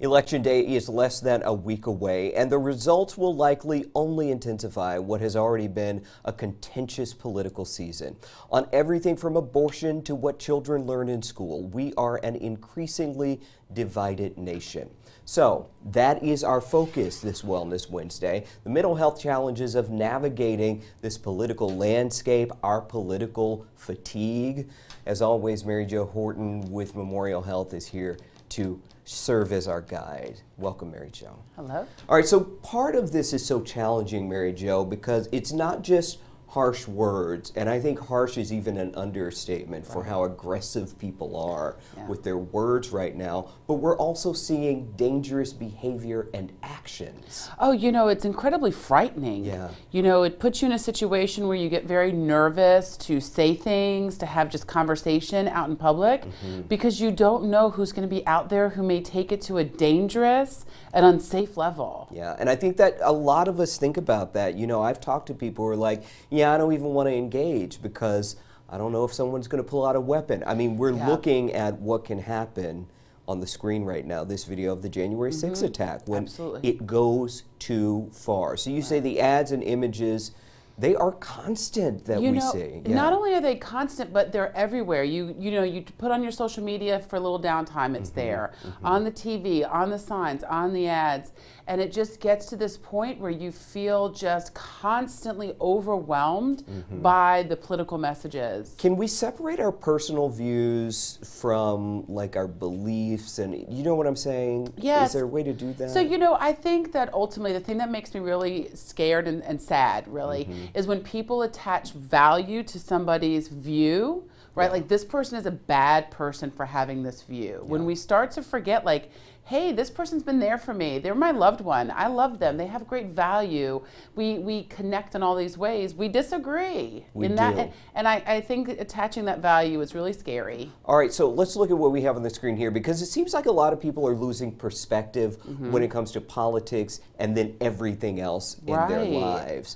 Election Day is less than a week away, and the results will likely only intensify what has already been a contentious political season. On everything from abortion to what children learn in school, we are an increasingly divided nation. So that is our focus this Wellness Wednesday, the mental health challenges of navigating this political landscape, our political fatigue. As always, Mary Jo Horton with Memorial Health is here to serve as our guide. Welcome, Mary Jo. Hello. All right, so part of this is so challenging, Mary Jo, because it's not just harsh words, and I think harsh is even an understatement for how aggressive people are with their words right now, but we're also seeing dangerous behavior and actions. Oh, you know, it's incredibly frightening. Yeah. You know, it puts you in a situation where you get very nervous to say things, to have just conversation out in public, because you don't know who's going to be out there who may take it to a dangerous and unsafe level. Yeah, and I think that a lot of us think about that. You know, I've talked to people who are like, yeah, I don't even want to engage because I don't know if someone's going to pull out a weapon. I mean, we're looking at what can happen on the screen right now, this video of the January 6th attack, when it goes too far. So you say the ads and images, they are constant that we see. Not only are they constant, but they're everywhere. You know, you put on your social media for a little downtime, it's there. On the TV, on the signs, on the ads. And it just gets to this point where you feel just constantly overwhelmed by the political messages. Can we separate our personal views from like our beliefs, and you know what I'm saying? Yes. Is there a way to do that? So, you know, I think that ultimately the thing that makes me really scared and sad, really, is when people attach value to somebody's view, right? Like, this person is a bad person for having this view. When we start to forget, like, hey, this person's been there for me. They're my loved one. I love them. They have great value. We connect in all these ways. We disagree. And I think attaching that value is really scary. All right, so let's look at what we have on the screen here, because it seems like a lot of people are losing perspective when it comes to politics and then everything else in their lives.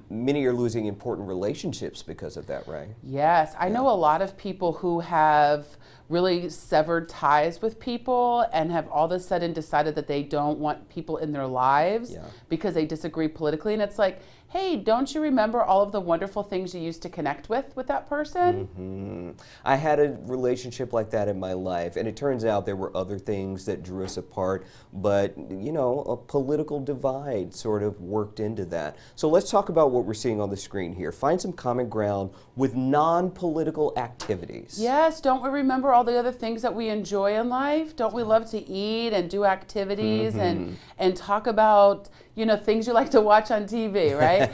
Many are losing important relationships because of that, right? Yes, I know a lot of people who have really severed ties with people and have all of a sudden decided that they don't want people in their lives because they disagree politically. And it's like, hey, don't you remember all of the wonderful things you used to connect with that person? I had a relationship like that in my life, and it turns out there were other things that drew us apart, but you know, a political divide sort of worked into that. So let's talk about what we're seeing on the screen here. Find some common ground with non-political activities. Yes, don't we remember all the other things that we enjoy in life? Don't we love to eat and do activities and talk about, you know, things you like to watch on TV, right?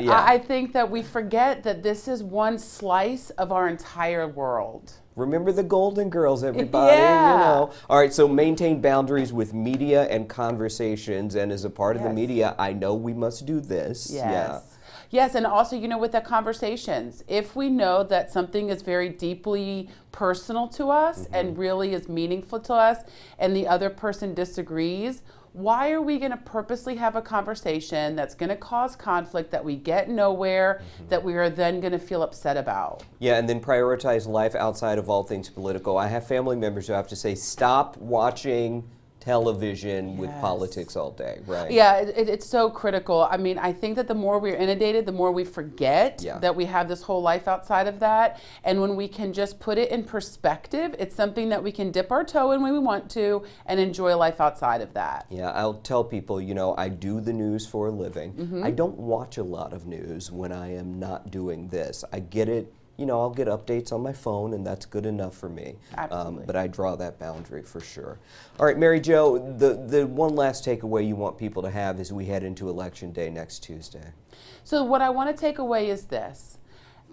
I think that we forget that this is one slice of our entire world. Remember the Golden Girls, everybody. You know. All right, so maintain boundaries with media and conversations, and as a part of the media, I know we must do this. Yes, and also, you know, with the conversations, if we know that something is very deeply personal to us and really is meaningful to us, and the other person disagrees, why are we going to purposely have a conversation that's going to cause conflict, that we get nowhere, that we are then going to feel upset about? Yeah, and then prioritize life outside of all things political. I have family members who have to say, stop watching television with politics all day, right? Yeah, it's so critical. I mean, I think that the more we're inundated, the more we forget that we have this whole life outside of that. And when we can just put it in perspective, it's something that we can dip our toe in when we want to and enjoy life outside of that. Yeah, I'll tell people, you know, I do the news for a living. I don't watch a lot of news when I am not doing this. I get it. You know, I'll get updates on my phone, and that's good enough for me. Absolutely. But I draw that boundary for sure. All right, Mary Jo, the one last takeaway you want people to have as we head into Election Day next Tuesday. So what I want to take away is this.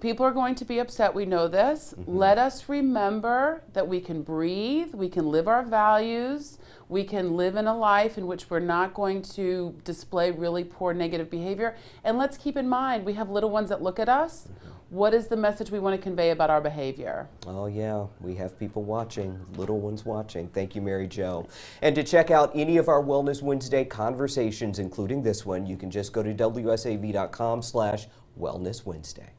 People are going to be upset, we know this. Let us remember that we can breathe, we can live our values, we can live in a life in which we're not going to display really poor negative behavior. And let's keep in mind, we have little ones that look at us. What is the message we want to convey about our behavior? Oh yeah, we have people watching, little ones watching. Thank you, Mary Jo. And to check out any of our Wellness Wednesday conversations, including this one, you can just go to wsav.com/Wellness Wednesday.